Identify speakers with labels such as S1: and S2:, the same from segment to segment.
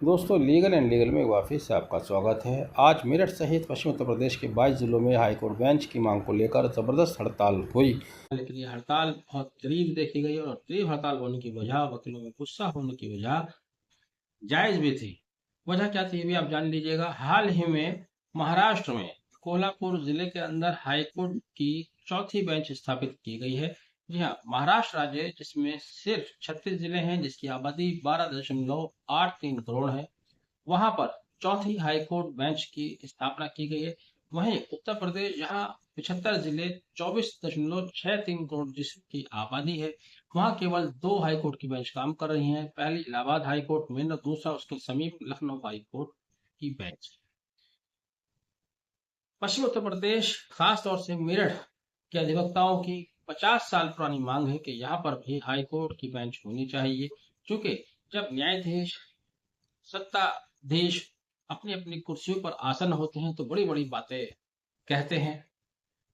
S1: दोस्तों, legal and legal में वापस से आपका स्वागत है। आज मेरठ सहित पश्चिम उत्तर प्रदेश के 22 जिलों में हाईकोर्ट बेंच की मांग को लेकर जबरदस्त हड़ताल हुई।
S2: लेकिन ये हड़ताल बहुत करीब देखी गई और करीब हड़ताल होने की वजह, वकीलों में गुस्सा होने की वजह जायज भी थी। वजह क्या थी ये भी आप जान लीजिएगा। हाल ही में महाराष्ट्र में कोल्हापुर जिले के अंदर हाईकोर्ट की चौथी बेंच स्थापित की गई है। जी हाँ, महाराष्ट्र राज्य जिसमें सिर्फ 36 जिले हैं, जिसकी आबादी 12.83 करोड़ है, वहां पर चौथी हाईकोर्ट बेंच की स्थापना की गई है। वहीं उत्तर प्रदेश, जहां 75 जिले, 24.63 करोड़ जिसकी आबादी है, वहां केवल दो हाईकोर्ट की बेंच काम कर रही हैं। पहली इलाहाबाद हाईकोर्ट में, और दूसरा उसके समीप लखनऊ हाईकोर्ट की बेंच। पश्चिम उत्तर प्रदेश, खास तौर से मेरठ के अधिवक्ताओं की 50 साल पुरानी मांग है कि यहाँ पर भी हाईकोर्ट की बेंच होनी चाहिए। क्योंकि जब न्यायाधीश, सत्ताधीश अपनी अपनी कुर्सियों पर आसन होते हैं तो बड़ी बड़ी बातें कहते हैं।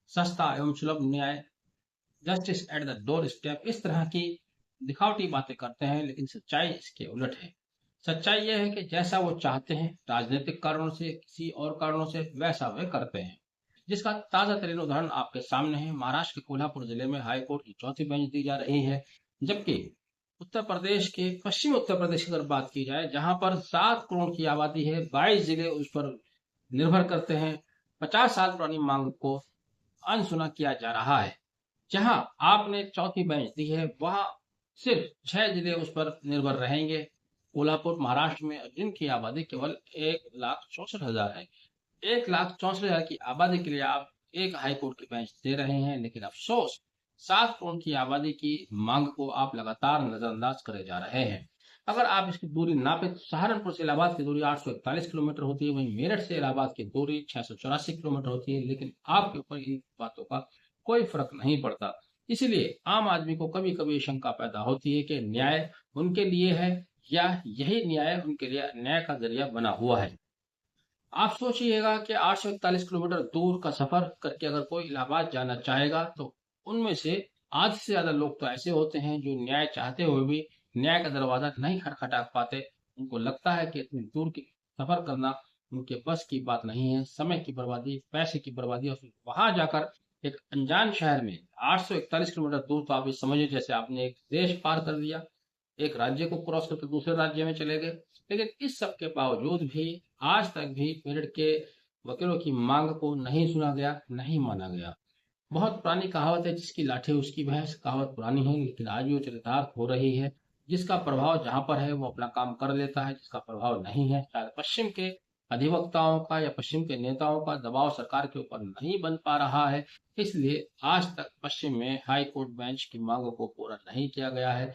S2: सस्ता एवं सुलभ न्याय, justice at the door step, इस तरह की दिखावटी बातें करते हैं, लेकिन सच्चाई इसके उलट है। सच्चाई यह है कि जैसा वो चाहते हैं, राजनीतिक कारणों से, किसी और कारणों से, वैसा वे करते हैं। जिसका ताजा तरीन उदाहरण आपके सामने है। महाराष्ट्र के कोल्हापुर जिले में हाईकोर्ट की चौथी बेंच दी जा रही है, जबकि उत्तर प्रदेश के, पश्चिमी उत्तर प्रदेश की अगर बात की जाए, जहां पर 7 करोड़ की आबादी है, 22 जिले उस पर निर्भर करते हैं, 50 साल पुरानी मांग को अनसुना किया जा रहा है। जहां आपने चौथी बेंच दी है, वहां सिर्फ 6 जिले उस पर निर्भर रहेंगे। कोल्हापुर महाराष्ट्र में, जिनकी आबादी केवल 1,64,000 है। 1,64,000 की आबादी के लिए आप एक हाईकोर्ट की बेंच दे रहे हैं, लेकिन अफसोस 7 करोड़ की आबादी की मांग को आप लगातार नजरअंदाज करे जा रहे हैं। अगर आप इसकी दूरी नापे तो सहारनपुर से इलाहाबाद की दूरी 841 किलोमीटर होती है, वहीं मेरठ से इलाहाबाद की दूरी 684 किलोमीटर होती है, लेकिन आपके ऊपर इन बातों का कोई फर्क नहीं पड़ता। इसलिए आम आदमी को कभी कभी शंका पैदा होती है कि न्याय उनके लिए है, या यही न्याय उनके लिए न्याय का जरिया बना हुआ है। आप सोचिएगा कि 841 किलोमीटर दूर का सफर करके अगर कोई इलाहाबाद जाना चाहेगा, तो उनमें से आधे से ज्यादा लोग तो ऐसे होते हैं जो न्याय चाहते हुए भी न्याय का दरवाजा नहीं खटखटा पाते। उनको लगता है कि इतनी दूर की सफर करना उनके बस की बात नहीं है, समय की बर्बादी, पैसे की बर्बादी, और फिर वहां जाकर एक अनजान शहर में 841 किलोमीटर दूर, तो आप ये समझिए जैसे आपने एक देश पार कर दिया, एक राज्य को क्रॉस करके दूसरे राज्य में चले गए। लेकिन इस सब के बावजूद भी आज तक भी मेरठ के वकीलों की मांग को नहीं सुना गया, नहीं माना गया। बहुत पुरानी कहावत है, जिसकी लाठी उसकी भैंस। कहावत पुरानी है, लेकिन आज भी वो चरितार्थ हो रही है। जिसका प्रभाव जहां पर है वो अपना काम कर लेता है, जिसका प्रभाव नहीं है, शायद पश्चिम के अधिवक्ताओं का या पश्चिम के नेताओं का दबाव सरकार के ऊपर नहीं बन पा रहा है, इसलिए आज तक पश्चिम में हाई कोर्ट बेंच की मांगों को पूरा नहीं किया गया है।